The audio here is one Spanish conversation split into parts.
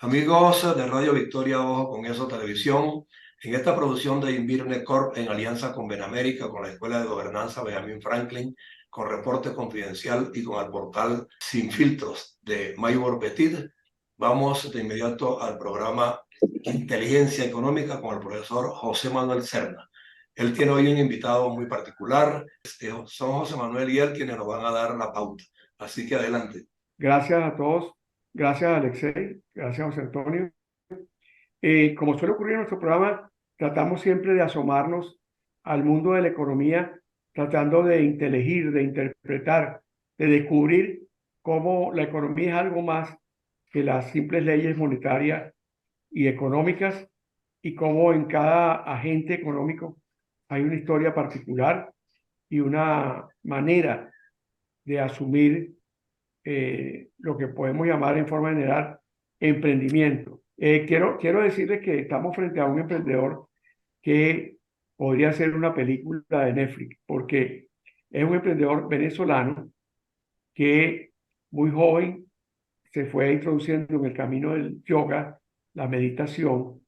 Amigos de Radio Victoria Ojo con Eso Televisión, en esta producción de Invirne Corp en alianza con Benamérica, con la Escuela de Gobernanza Benjamin Franklin, con Reporte Confidencial y con el portal Sin Filtros de Maybor Petit, vamos de inmediato al programa Inteligencia Económica con el profesor José Manuel Serna. Él tiene hoy un invitado muy particular. Son José Manuel y él quienes nos van a dar la pauta. Así que adelante. Gracias a todos, gracias Alexei, gracias José Antonio. Como suele ocurrir en nuestro programa, tratamos siempre de asomarnos al mundo de la economía, tratando de inteligir, de interpretar, de descubrir cómo la economía es algo más que las simples leyes monetarias y económicas y cómo en cada agente económico hay una historia particular y una manera de asumir lo que podemos llamar en forma general emprendimiento. Quiero decirles que estamos frente a un emprendedor que podría ser una película de Netflix, porque es un emprendedor venezolano que muy joven se fue introduciendo en el camino del yoga, la meditación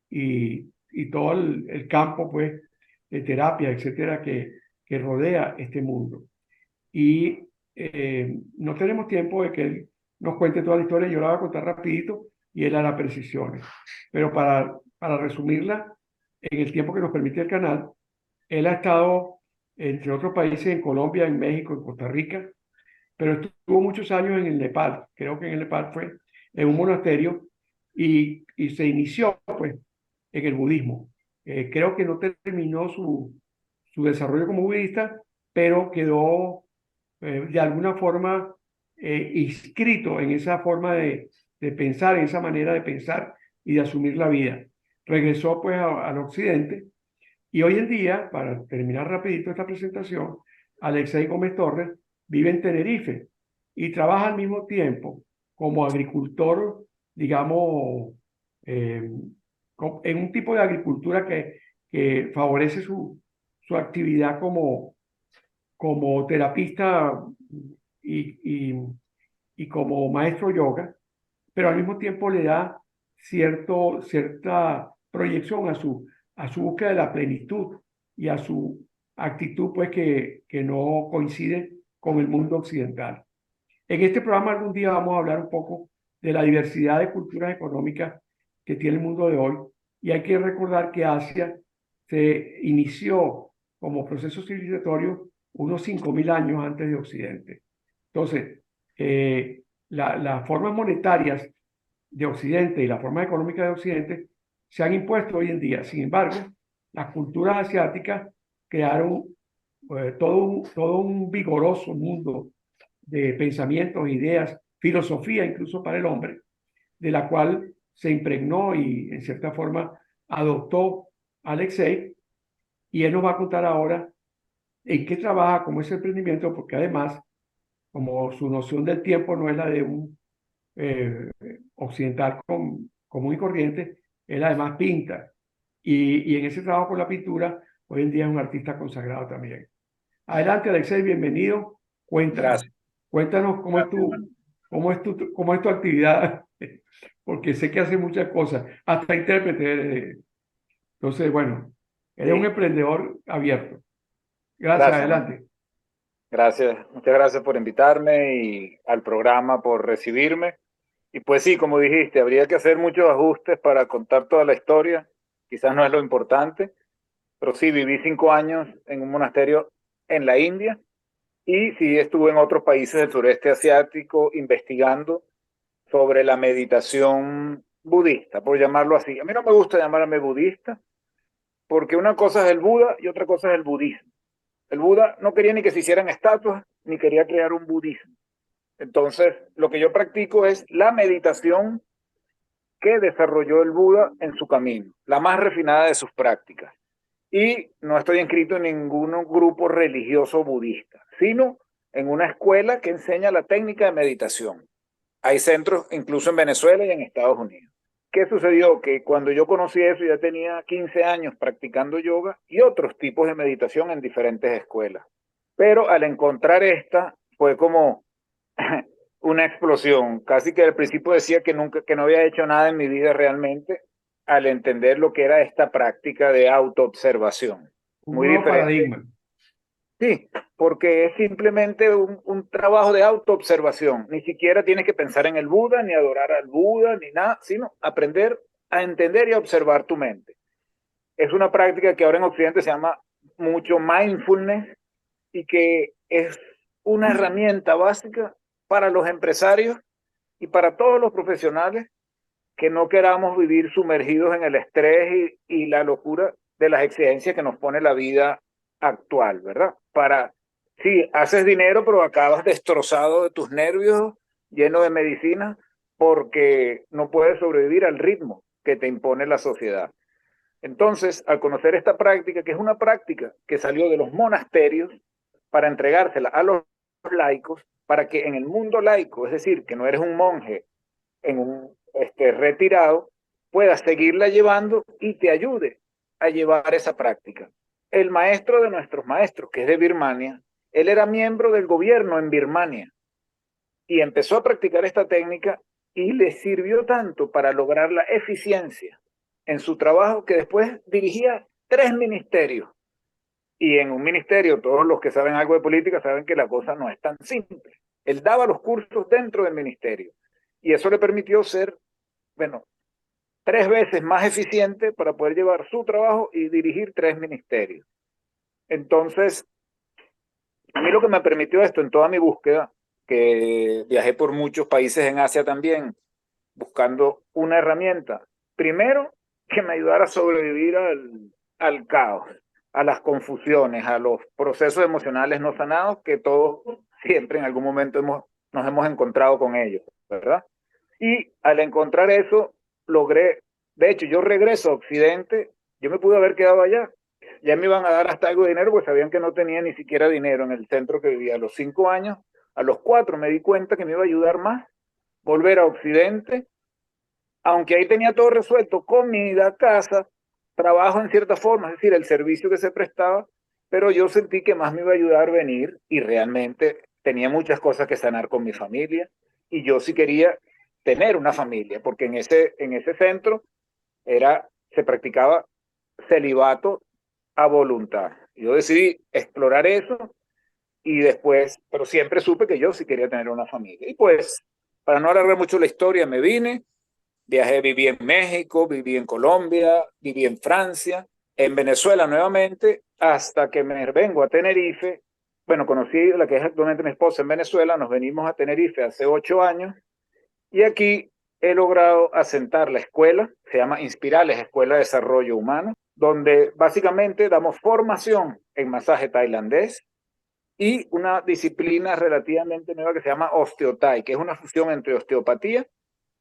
y todo el campo pues, de terapia, etcétera, que rodea este mundo. Y no tenemos tiempo de que él nos cuente toda la historia, yo la voy a contar rapidito y él hará precisiones. Pero para resumirla, en el tiempo que nos permite el canal, él ha estado, entre otros países, en Colombia, en México, en Costa Rica, pero estuvo muchos años en el Nepal. Creo que en el Nepal fue en un monasterio y se inició pues en el budismo. Creo que no terminó su desarrollo como budista, pero quedó de alguna forma inscrito en esa forma de pensar, en esa manera de pensar y de asumir la vida. Regresó pues al occidente y hoy en día, para terminar rapidito esta presentación, Alexei Gómez Torres vive en Tenerife y trabaja al mismo tiempo como agricultor, digamos, eh, en un tipo de agricultura que favorece su actividad como terapista y, y, y como maestro yoga, pero al mismo tiempo le da cierta proyección a su búsqueda de la plenitud y a su actitud pues que no coincide con el mundo occidental. En este programa algún día vamos a hablar un poco de la diversidad de culturas económicas que tiene el mundo de hoy y hay que recordar que Asia se inició como proceso civilizatorio unos 5.000 años antes de Occidente. Entonces, las formas monetarias de Occidente y las formas económicas de Occidente se han impuesto hoy en día. Sin embargo, las culturas asiáticas crearon todo un vigoroso mundo de pensamientos, ideas, filosofía incluso para el hombre, de la cual se impregnó y en cierta forma adoptó Alexei, y él nos va a contar ahora en qué trabaja, cómo es el emprendimiento, porque además, como su noción del tiempo no es la de un eh, occidental común y corriente, él además pinta. Y en ese trabajo con la pintura, hoy en día es un artista consagrado también. Adelante, Alexei, bienvenido. Cuéntanos, Gracias, cuéntanos cómo es gracias, tu, hermano. cómo es tu actividad, porque sé que hace muchas cosas, hasta intérprete eres. Entonces, bueno, eres un Sí, emprendedor abierto. Gracias, gracias, hermano. adelante. Gracias, muchas gracias por invitarme y al programa por recibirme. Y pues sí, como dijiste, habría que hacer muchos ajustes para contar toda la historia. Quizás no es lo importante, pero sí, viví 5 años en un monasterio en la India y sí estuve en otros países del sureste asiático investigando sobre la meditación budista, por llamarlo así. A mí no me gusta llamarme budista porque una cosa es el Buda y otra cosa es el budismo. El Buda no quería ni que se hicieran estatuas, ni quería crear un budismo. Entonces, lo que yo practico es la meditación que desarrolló el Buda en su camino, la más refinada de sus prácticas. Y no estoy inscrito en ningún grupo religioso budista, sino en una escuela que enseña la técnica de meditación. Hay centros incluso en Venezuela y en Estados Unidos. ¿Qué sucedió? Que cuando yo conocí eso ya tenía 15 años practicando yoga y otros tipos de meditación en diferentes escuelas. Pero al encontrar esta, fue como una explosión. Casi que al principio decía que que no había hecho nada en mi vida realmente, al entender lo que era esta práctica de autoobservación. Un Muy nuevo diferente. paradigma. Sí, porque es simplemente un trabajo de autoobservación. Ni siquiera tienes que pensar en el Buda, ni adorar al Buda, ni nada, sino aprender a entender y a observar tu mente. Es una práctica que ahora en Occidente se llama mucho mindfulness y que es una herramienta básica para los empresarios y para todos los profesionales que no queramos vivir sumergidos en el estrés y la locura de las exigencias que nos pone la vida actual, ¿verdad? Sí, haces dinero, pero acabas destrozado de tus nervios, lleno de medicina, porque no puedes sobrevivir al ritmo que te impone la sociedad. Entonces, al conocer esta práctica, que es una práctica que salió de los monasterios para entregársela a los laicos, para que en el mundo laico, es decir, que no eres un monje en un retirado, puedas seguirla llevando y te ayude a llevar esa práctica. El maestro de nuestros maestros, que es de Birmania, él era miembro del gobierno en Birmania y empezó a practicar esta técnica y le sirvió tanto para lograr la eficiencia en su trabajo que después dirigía 3 ministerios. Y en un ministerio, todos los que saben algo de política saben que la cosa no es tan simple. Él daba los cursos dentro del ministerio y eso le permitió ser, bueno, 3 veces más eficiente para poder llevar su trabajo y dirigir 3 ministerios. Entonces, a mí lo que me permitió esto en toda mi búsqueda, que viajé por muchos países en Asia también, buscando una herramienta, primero, que me ayudara a sobrevivir al caos, a las confusiones, a los procesos emocionales no sanados que todos siempre en algún momento nos hemos encontrado con ellos, ¿verdad? Y al encontrar eso, logré, de hecho, yo regreso a Occidente, yo me pude haber quedado allá, ya me iban a dar hasta algo de dinero, porque sabían que no tenía ni siquiera dinero en el centro que vivía. A los 5 años, a los 4 me di cuenta que me iba a ayudar más volver a Occidente, aunque ahí tenía todo resuelto, comida, casa, trabajo en cierta forma, es decir, el servicio que se prestaba, pero yo sentí que más me iba a ayudar venir y realmente tenía muchas cosas que sanar con mi familia y yo sí quería tener una familia, porque en ese centro se practicaba celibato a voluntad. Yo decidí explorar eso y después, pero siempre supe que yo sí quería tener una familia. Y pues, para no alargar mucho la historia, me vine, viajé, viví en México, viví en Colombia, viví en Francia, en Venezuela nuevamente, hasta que me vengo a Tenerife. Bueno, conocí a la que es actualmente mi esposa en Venezuela, nos venimos a Tenerife hace 8 años y aquí he logrado asentar la escuela, se llama Inspirales, Escuela de Desarrollo Humano, donde básicamente damos formación en masaje tailandés y una disciplina relativamente nueva que se llama Osteotai, que es una fusión entre osteopatía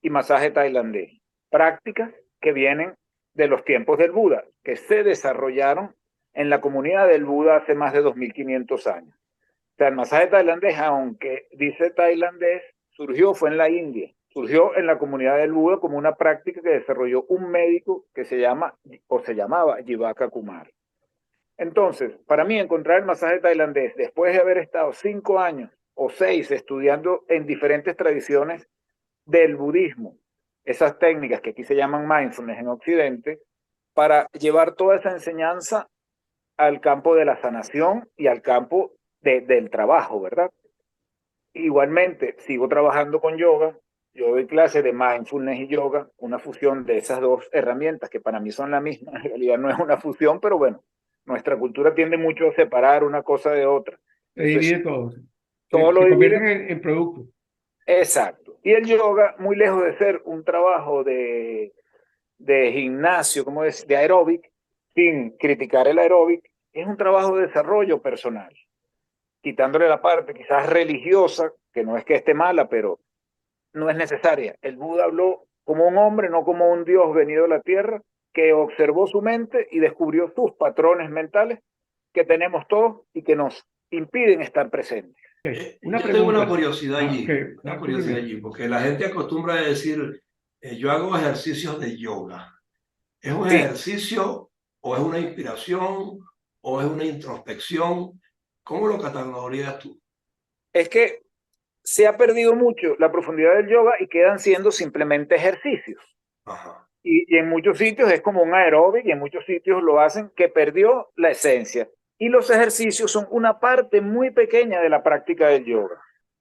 y masaje tailandés. Prácticas que vienen de los tiempos del Buda, que se desarrollaron en la comunidad del Buda hace más de 2500 años. O sea, el masaje tailandés, aunque dice tailandés, fue en la India. Surgió en la comunidad del Buda como una práctica que desarrolló un médico que se llamaba Jivaka Kumar. Entonces, para mí encontrar el masaje tailandés, después de haber estado 5 años o 6 estudiando en diferentes tradiciones del budismo, esas técnicas que aquí se llaman mindfulness en Occidente, para llevar toda esa enseñanza al campo de la sanación y al campo del trabajo, ¿verdad? Igualmente, sigo trabajando con yoga. Yo doy clases de mindfulness y yoga, una fusión de esas 2 herramientas que para mí son la misma. En realidad no es una fusión, pero bueno, nuestra cultura tiende mucho a separar una cosa de otra. Se divide Entonces, todo. todo lo Se convierten divide. en productos. Exacto. Y el yoga, muy lejos de ser un trabajo de gimnasio, como es, de aeróbic, sin criticar el aeróbic, es un trabajo de desarrollo personal, quitándole la parte quizás religiosa, que no es que esté mala, pero no es necesaria. El Buda habló como un hombre, no como un Dios venido a la tierra, que observó su mente y descubrió sus patrones mentales que tenemos todos y que nos impiden estar presentes. Una Yo tengo una pregunta. curiosidad allí, Okay. una curiosidad allí, porque la gente acostumbra a decir, yo hago ejercicios de yoga. ¿Es un Sí, ejercicio o es una inspiración o es una introspección? ¿Cómo lo catalogarías tú? es que se ha perdido mucho la profundidad del yoga y quedan siendo simplemente ejercicios. Ajá. Y en muchos sitios es como un aeróbic y en muchos sitios lo hacen que perdió la esencia. Y los ejercicios son una parte muy pequeña de la práctica del yoga.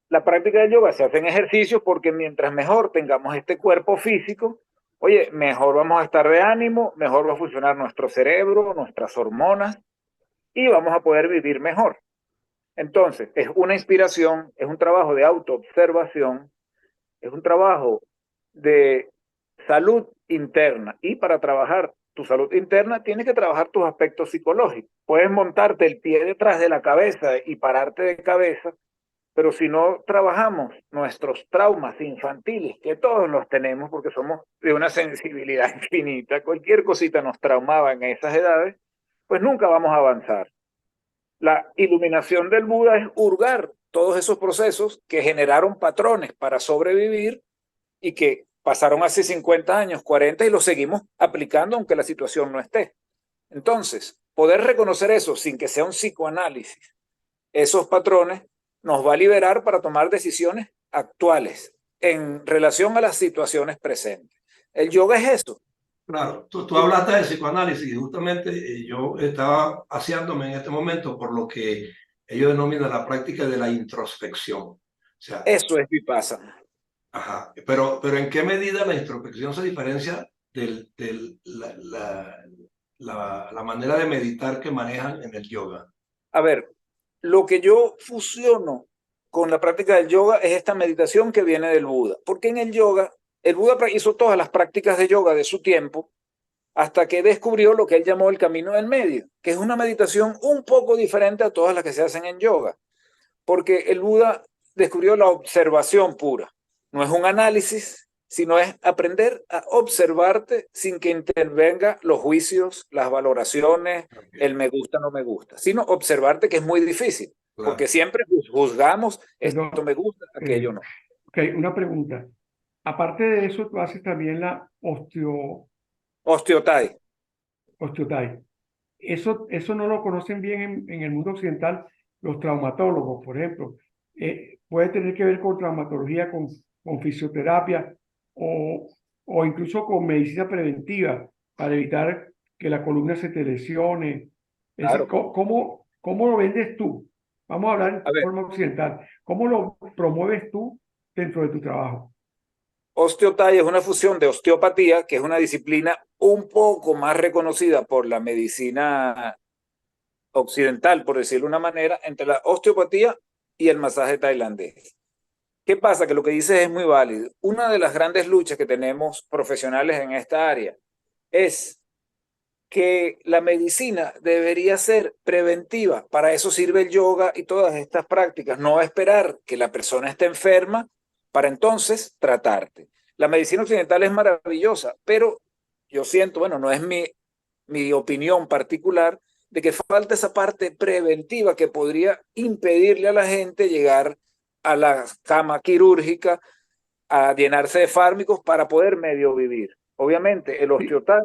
La práctica del yoga se hacen ejercicios porque mientras mejor tengamos este cuerpo físico, oye, mejor vamos a estar de ánimo, mejor va a funcionar nuestro cerebro, nuestras hormonas y vamos a poder vivir mejor. Entonces, es una inspiración, es un trabajo de autoobservación, es un trabajo de salud interna. Y para trabajar tu salud interna, tienes que trabajar tus aspectos psicológicos. Puedes montarte el pie detrás de la cabeza y pararte de cabeza, pero si no trabajamos nuestros traumas infantiles, que todos los tenemos porque somos de una sensibilidad infinita, cualquier cosita nos traumaba en esas edades, pues nunca vamos a avanzar. La iluminación del Buda es hurgar todos esos procesos que generaron patrones para sobrevivir y que pasaron hace 50 años, 40 y los seguimos aplicando aunque la situación no esté. Entonces, poder reconocer eso sin que sea un psicoanálisis, esos patrones nos va a liberar para tomar decisiones actuales en relación a las situaciones presentes. El yoga es eso. Claro, tú hablaste de psicoanálisis y justamente yo estaba paseándome en este momento por lo que ellos denominan la práctica de la introspección. O sea, Eso es Vipassana. ajá, pero ¿en qué medida la introspección se diferencia de la manera de meditar que manejan en el yoga? A ver, lo que yo fusiono con la práctica del yoga es esta meditación que viene del Buda. Porque en el yoga, el Buda hizo todas las prácticas de yoga de su tiempo hasta que descubrió lo que él llamó el camino del medio, que es una meditación un poco diferente a todas las que se hacen en yoga. Porque el Buda descubrió la observación pura. No es un análisis, sino es aprender a observarte sin que intervenga los juicios, las valoraciones, el me gusta, no me gusta, sino observarte, que es muy difícil, Claro. porque siempre juzgamos, Perdón, esto me gusta, aquello no. Ok, una pregunta. Aparte de eso, tú haces también la Osteotai. osteotai. Eso no lo conocen bien en el mundo occidental los traumatólogos, por ejemplo. Puede tener que ver con traumatología, con fisioterapia o incluso con medicina preventiva para evitar que la columna se te lesione. Es decir, Claro. ¿cómo lo vendes tú? Vamos a hablar A en ver, forma occidental. ¿Cómo lo promueves tú dentro de tu trabajo? Osteotai es una fusión de osteopatía, que es una disciplina un poco más reconocida por la medicina occidental, por decirlo de una manera, entre la osteopatía y el masaje tailandés. ¿Qué pasa? Que lo que dices es muy válido. Una de las grandes luchas que tenemos profesionales en esta área es que la medicina debería ser preventiva. Para eso sirve el yoga y todas estas prácticas. No esperar que la persona esté enferma para entonces tratarte. La medicina occidental es maravillosa, pero yo siento, bueno, no es mi opinión particular, de que falta esa parte preventiva que podría impedirle a la gente llegar a la cama quirúrgica, a llenarse de fármacos para poder medio vivir. Obviamente, el Sí, osteotal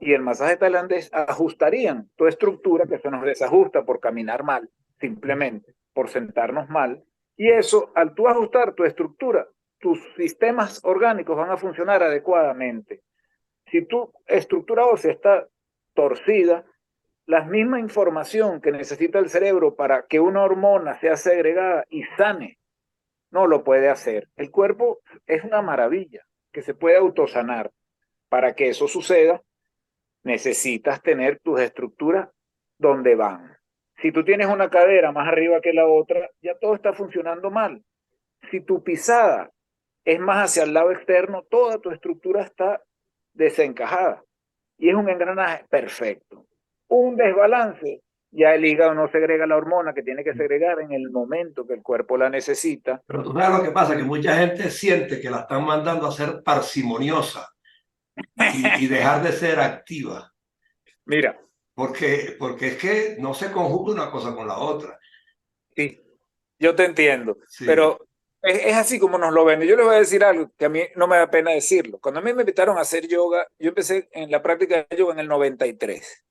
y el masaje tailandés ajustarían tu estructura que se nos desajusta por caminar mal, simplemente por sentarnos mal. Y eso, al tú ajustar tu estructura, tus sistemas orgánicos van a funcionar adecuadamente. Si tu estructura ósea está torcida, la misma información que necesita el cerebro para que una hormona sea segregada y sane, no lo puede hacer. El cuerpo es una maravilla que se puede autosanar. Para que eso suceda, necesitas tener tus estructuras donde van. Si tú tienes una cadera más arriba que la otra, ya todo está funcionando mal. Si tu pisada es más hacia el lado externo, toda tu estructura está desencajada. Y es un engranaje perfecto. Un desbalance, ya el hígado no segrega la hormona que tiene que segregar en el momento que el cuerpo la necesita. Pero tú sabes lo que pasa, que mucha gente siente que la están mandando a ser parsimoniosa y dejar de ser activa, Mira, porque es que no se conjuga una cosa con la otra. sí, yo te entiendo, Sí, pero es así como nos lo venden. Yo les voy a decir algo que a mí no me da pena decirlo. Cuando a mí me invitaron a hacer yoga, yo empecé en la práctica de yoga en el 93.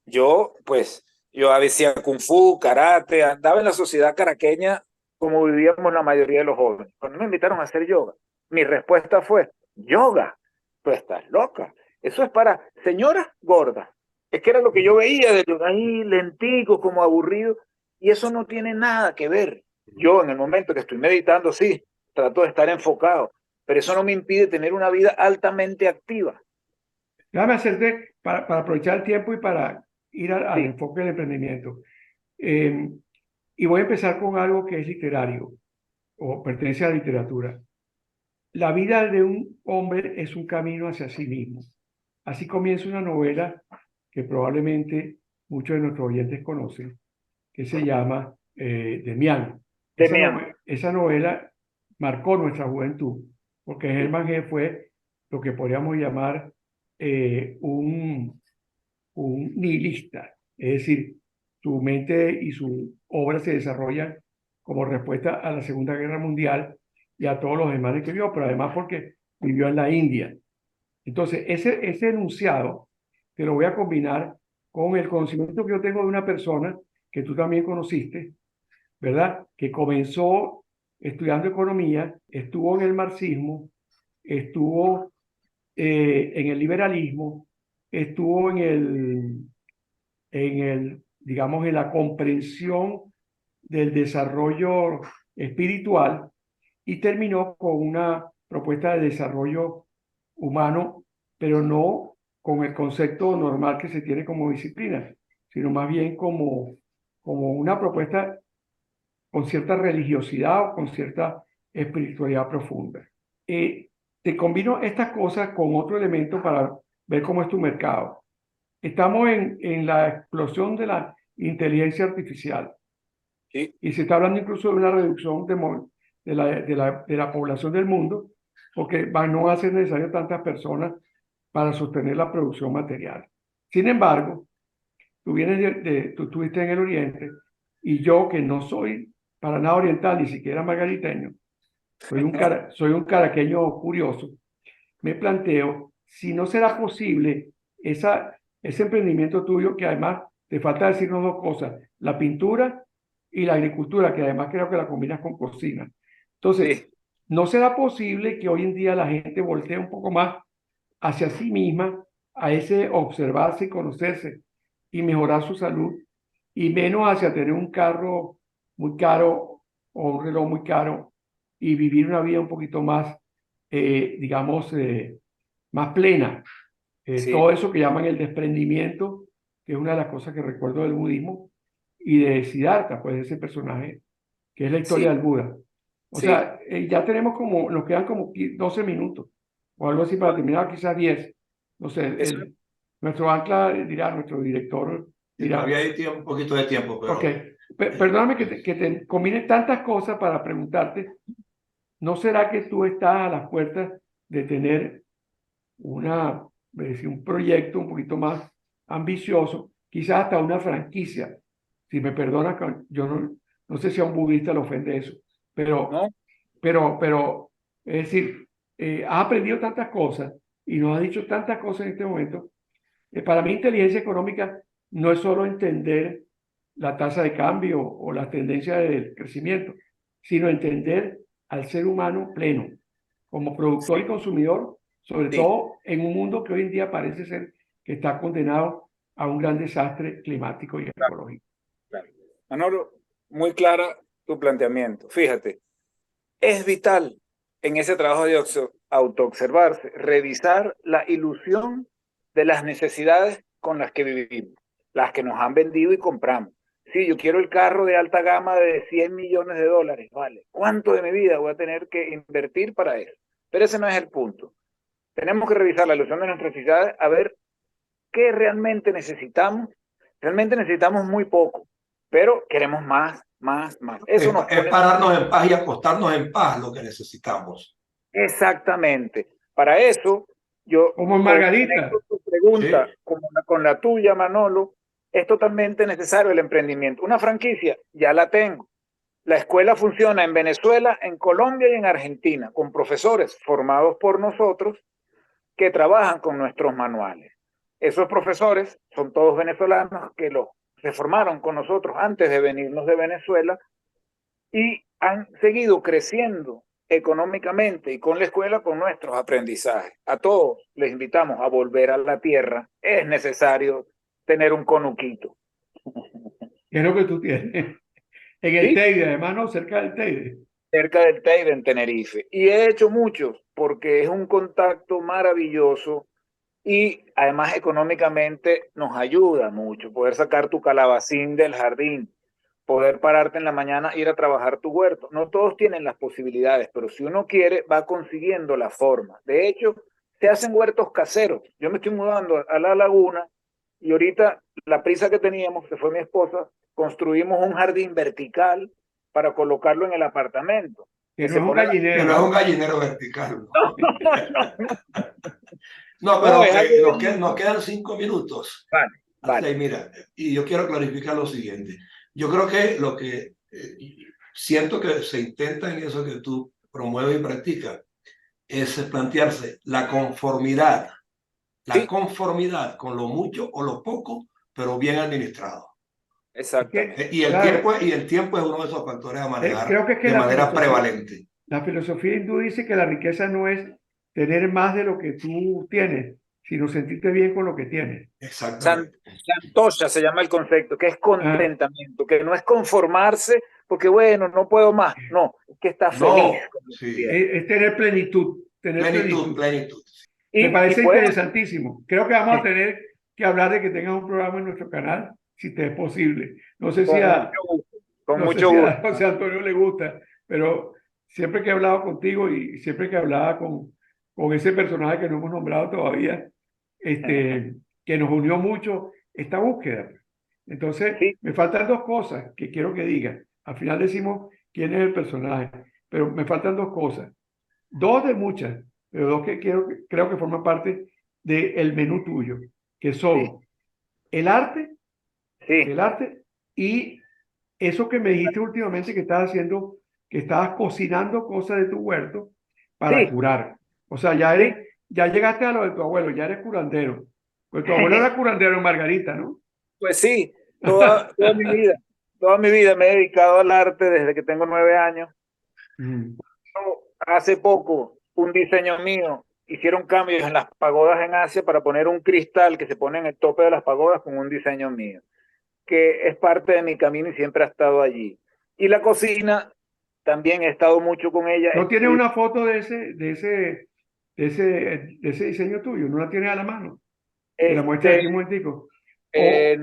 Yo, pues, yo hacía kung fu, karate, andaba en la sociedad caraqueña como vivíamos la mayoría de los jóvenes. Cuando me invitaron a hacer yoga, mi respuesta fue, yoga, tú estás loca. Eso es para señoras gordas. Es que era lo que yo veía de los ahí lenticos, como aburrido, y eso no tiene nada que ver. Yo en el momento que estoy meditando, sí, trato de estar enfocado, pero eso no me impide tener una vida altamente activa. Déjame hacerte, para aprovechar el tiempo y para ir al Sí, enfoque del emprendimiento. Eh, y voy a empezar con algo que es literario o pertenece a la literatura. La vida de un hombre es un camino hacia sí mismo. Así comienza una novela que probablemente muchos de nuestros oyentes conocen, que se llama Demián. Demián. Esa novela marcó nuestra juventud, porque Sí, Hermann Hesse fue lo que podríamos llamar eh, un, un nihilista. Es decir, su mente y su obra se desarrollan como respuesta a la Segunda Guerra Mundial y a todos los demás que vio, pero además porque vivió en la India. Entonces, ese enunciado te lo voy a combinar con el conocimiento que yo tengo de una persona que tú también conociste, ¿verdad? Que comenzó estudiando economía, estuvo en el marxismo, estuvo en el liberalismo, estuvo digamos, en la comprensión del desarrollo espiritual y terminó con una propuesta de desarrollo humano, pero no con el concepto normal que se tiene como disciplina, sino más bien como una propuesta con cierta religiosidad o con cierta espiritualidad profunda. Te combino estas cosas con otro elemento para ver cómo es tu mercado. Estamos en la explosión de la inteligencia artificial sí, y se está hablando incluso de una reducción de la población del mundo porque no va a ser necesario tantas personas para sostener la producción material. Sin embargo, tú estuviste en el Oriente y yo que no soy para nada oriental, ni siquiera margariteño, soy un caraqueño curioso, me planteo si no será posible ese emprendimiento tuyo, que además te falta decirnos dos cosas, la pintura y la agricultura, que además creo que la combinas con cocina. Entonces, sí, ¿no será posible que hoy en día la gente voltee un poco más hacia sí misma, a ese observarse y conocerse y mejorar su salud, y menos hacia tener un carro muy caro o un reloj muy caro y vivir una vida un poquito más, digamos, más plena? Todo sí, eso que llaman el desprendimiento, que es una de las cosas que recuerdo del budismo, y de Siddhartha, pues ese personaje, que es la historia sí, del Buda. O sí. sea, ya tenemos nos quedan como 12 minutos, o algo así para terminar, quizás 10. No sé, Eso, nuestro ancla dirá, nuestro director Y todavía dirá, hay un poquito de tiempo, ok, pero perdóname que te combine tantas cosas para preguntarte, ¿no será que tú estás a las puertas de tener un proyecto un poquito más ambicioso, quizás hasta una franquicia? Si me perdonas, yo no sé si a un budista le ofende eso, pero, ¿no? pero, es decir, has aprendido tantas cosas y nos has dicho tantas cosas en este momento. Para mí, inteligencia económica no es solo entender la tasa de cambio o la tendencia del crecimiento, sino entender al ser humano pleno, como productor y Sí, consumidor, sobre sí, todo en un mundo que hoy en día parece ser que está condenado a un gran desastre climático y claro, ecológico. claro. Manolo, muy clara tu planteamiento. Fíjate, es vital en ese trabajo de autoobservarse, revisar la ilusión de las necesidades con las que vivimos, las que nos han vendido y compramos. Sí, yo quiero el carro de alta gama de 100 millones de dólares, vale. ¿Cuánto de mi vida voy a tener que invertir para eso? Pero ese no es el punto. Tenemos que revisar la ilusión de nuestras necesidades, a ver qué realmente necesitamos. Realmente necesitamos muy poco, pero queremos más, más, más. Eso nos es pone pararnos en paz y acostarnos en paz lo que necesitamos. exactamente. Para eso, yo Como en conecto Margarita. tu pregunta Sí, con la tuya, Manolo. Es totalmente necesario el emprendimiento. Una franquicia, ya la tengo. La escuela funciona en Venezuela, en Colombia y en Argentina, con profesores formados por nosotros que trabajan con nuestros manuales. Esos profesores son todos venezolanos que se formaron con nosotros antes de venirnos de Venezuela y han seguido creciendo económicamente y con la escuela con nuestros aprendizajes. A todos les invitamos a volver a la tierra. Es necesario tener un conuquito. ¿Qué es lo que tú tienes? En el ¿Sí? Teide, además, no, cerca del Teide. Cerca del Teide, en Tenerife. Y he hecho muchos porque es un contacto maravilloso y además económicamente nos ayuda mucho. Poder sacar tu calabacín del jardín, poder pararte en la mañana, ir a trabajar tu huerto. No todos tienen las posibilidades, pero si uno quiere, va consiguiendo la forma. De hecho, se hacen huertos caseros. Yo me estoy mudando a la laguna y ahorita la prisa que teníamos, que fue mi esposa, construimos un jardín vertical para colocarlo en el apartamento. Que no se es un pone Que no es gallinero. un gallinero vertical. no, No, pero es algo nos quedan 5 minutos. Vale, Así, vale. mira, y yo quiero clarificar lo siguiente. Yo creo que lo que siento que se intenta en eso que tú promueves y practicas es plantearse la Sí, conformidad con lo mucho o lo poco, pero bien administrado. Es que, exactamente. claro, Y el tiempo es uno de esos factores a manejar creo que es que de manera prevalente. la filosofía hindú dice que la riqueza no es tener más de lo que tú tienes, sino sentirte bien con lo que tienes. Exactamente. Santosha se llama el concepto, que es Ah, contentamiento, que no es conformarse porque, bueno, no puedo más. No, es que está feliz No, con lo que sí. tiene. es tener plenitud, tener Plenitud, plenitud. plenitud. Me Y parece pueden, interesantísimo. Creo que vamos a tener que hablar de que tengas un programa en nuestro canal, si te es posible. No sé si con mucho a, gusto, con no sé mucho si a gusto. José Antonio le gusta, pero siempre que he hablado contigo y siempre que hablaba con ese personaje que no hemos nombrado todavía, que nos unió mucho, esta búsqueda. Entonces, Sí, me faltan dos cosas que quiero que digas. Al final decimos quién es el personaje, pero me faltan dos cosas. Dos de muchas, pero dos que creo que forman parte del menú tuyo, que sí, son el arte, sí, el arte y eso que me dijiste últimamente que estabas haciendo, que estabas cocinando cosas de tu huerto para sí, curar. O sea, sí. ya llegaste a lo de tu abuelo, ya eres curandero. Pues tu abuelo era curandero en Margarita, ¿no? Pues sí, toda mi vida me he dedicado al arte desde que tengo 9 años. Mm. Hace poco, un diseño mío, hicieron cambios en las pagodas en Asia para poner un cristal que se pone en el tope de las pagodas con un diseño mío, que es parte de mi camino y siempre ha estado allí. Y la cocina, también he estado mucho con ella. ¿No tienes una foto de ese diseño tuyo? ¿No la tienes a la mano? Que la muestres Este, aquí un momentico. eh,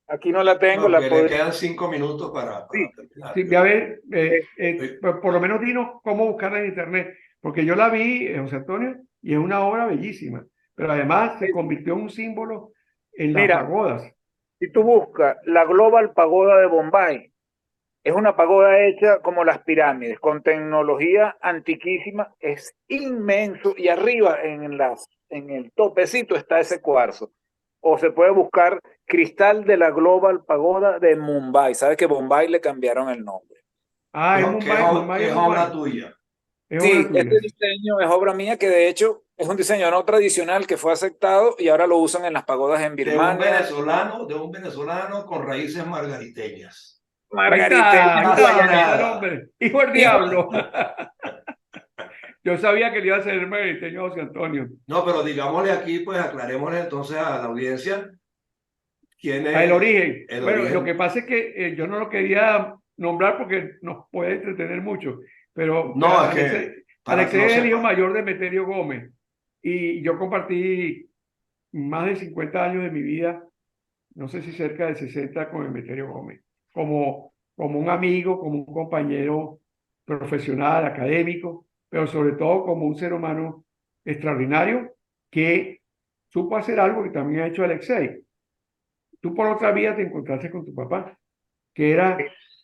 O, aquí no la tengo, No, la que le podría. quedan 5 minutos Sí, para terminar. sí, ve a ver, Eh, por lo menos dinos cómo buscarla en internet, porque yo la vi, José Antonio, y es una obra bellísima, pero además se convirtió en un símbolo en las mira, pagodas. si tú buscas la Global Pagoda de Bombay, es una pagoda hecha como las pirámides, con tecnología antiquísima, es inmenso y arriba en el topecito está ese cuarzo. O se puede buscar cristal de la Global Pagoda de Mumbai. ¿Sabes que Bombay le cambiaron el nombre? Ah, es Mumbai, Mumbai que es es Mumbai, obra tuya. es obra Sí, tuya. este diseño es obra mía que de hecho es un diseño no tradicional que fue aceptado y ahora lo usan en las pagodas en Birmania, De un venezolano con raíces margariteñas. Margariteña y Ahí está el guayanesa. hombre, hijo del Y diablo. Yo sabía que le iba a ser margariteño José Antonio. No, pero digámosle aquí, pues aclarémosle entonces a la audiencia quién Ah, el es origen. el Bueno, lo que origen. pasa es que yo no lo quería nombrar porque nos puede entretener mucho, pero No, es que para que Alexei lo es el hijo sepa. mayor de Meterio Gómez y yo compartí más de 50 años de mi vida, no sé si cerca de 60 con Meterio Gómez, como un amigo, como un compañero profesional, académico, pero sobre todo como un ser humano extraordinario que supo hacer algo que también ha hecho Alexei. Tú por otra vía te encontraste con tu papá, que era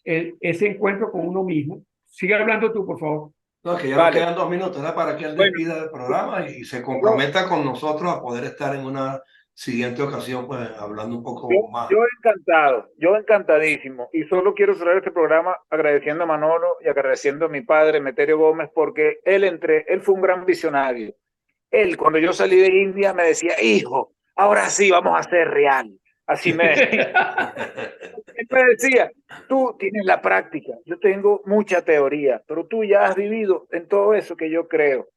ese encuentro con uno mismo. Sigue hablando tú, por favor. No, es que ya nos vale, quedan 2 minutos, ¿verdad? Para que él bueno, despida el programa y se yo, comprometa con nosotros a poder estar en una siguiente ocasión, pues hablando un yo, poco más. yo encantado, yo encantadísimo. Y solo quiero cerrar este programa agradeciendo a Manolo y agradeciendo a mi padre, Meterio Gómez, porque él fue un gran visionario. Él, cuando yo salí de India, me decía, hijo, ahora sí vamos a ser real. Así me decía. Él me decía, tú tienes la práctica, yo tengo mucha teoría, pero tú ya has vivido en todo eso que yo creo.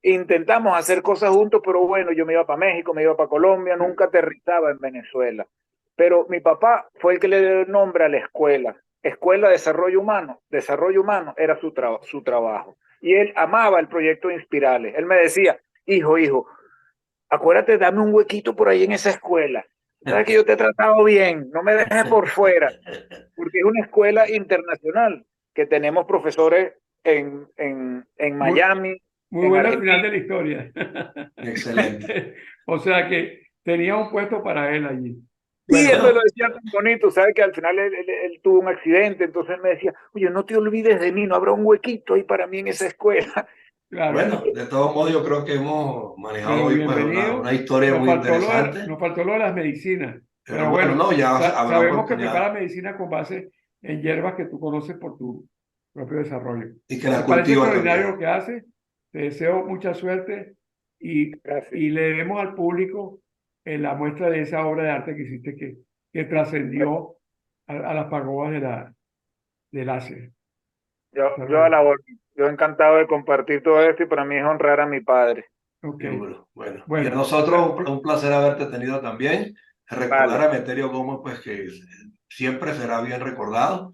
Intentamos hacer cosas juntos, pero bueno, yo me iba para México, me iba para Colombia, nunca aterrizaba en Venezuela. Pero mi papá fue el que le dio el nombre a la escuela. Escuela de Desarrollo Humano era su trabajo. Y él amaba el proyecto Inspirales. Él me decía, hijo, acuérdate, dame un huequito por ahí en esa escuela. Sabes que yo te he tratado bien, no me dejes por fuera, porque es una escuela internacional que tenemos profesores en Miami, Muy en bueno al final Argentina. de la historia. Excelente. O sea que tenía un puesto para él allí. Sí, él me lo Bueno, decía tan bonito, ¿sabes? Que al final él tuvo un accidente, entonces él me decía, oye, no te olvides de mí, no habrá un huequito ahí para mí en esa escuela. Claro. bueno, de todos modos yo creo que hemos manejado Bueno, hoy pues bienvenido. una historia muy interesante, Nos faltó lo de las medicinas, pero pero bueno, bueno, no, ya habrá sabemos que oportunidad preparas medicina con base en hierbas que tú conoces por tu propio desarrollo. y que la Me parece cultiva extraordinario lo también. que haces. Te deseo mucha suerte Gracias. y le debemos al público la muestra de esa obra de arte que hiciste que trascendió a las pagodas del Asia. Yo a la orden. Yo encantado de compartir todo esto y para mí es honrar a mi padre. Ok, Seguro. Bueno, y a bueno, nosotros un placer haberte tenido también. Recordar Vale, a Meterio Gómez, pues que siempre será bien recordado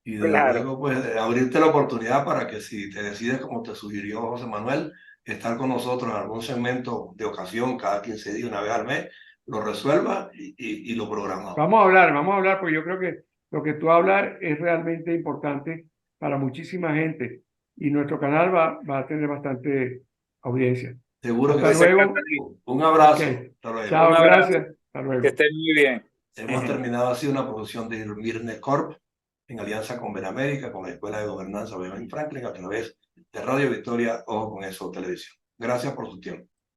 y desde claro. luego, pues abrirte la oportunidad para que si te decides, como te sugirió José Manuel, estar con nosotros en algún segmento de ocasión, cada 15 días, una vez al mes, lo resuelva y lo programamos. vamos a hablar, porque yo creo que lo que tú hablas es realmente importante para muchísima gente y nuestro canal va a tener bastante audiencia. Seguro que Hasta Pues sí. luego. Un Ok, abrazo. Hasta luego. un chao, abrazo, gracias. Hasta que luego. estén muy bien. Hemos terminado así una producción de Mirne Corp en alianza con Benamérica, con la Escuela de Gobernanza Benjamin Franklin, a través de Radio Victoria, Ojo con Eso Televisión. Gracias por su tiempo.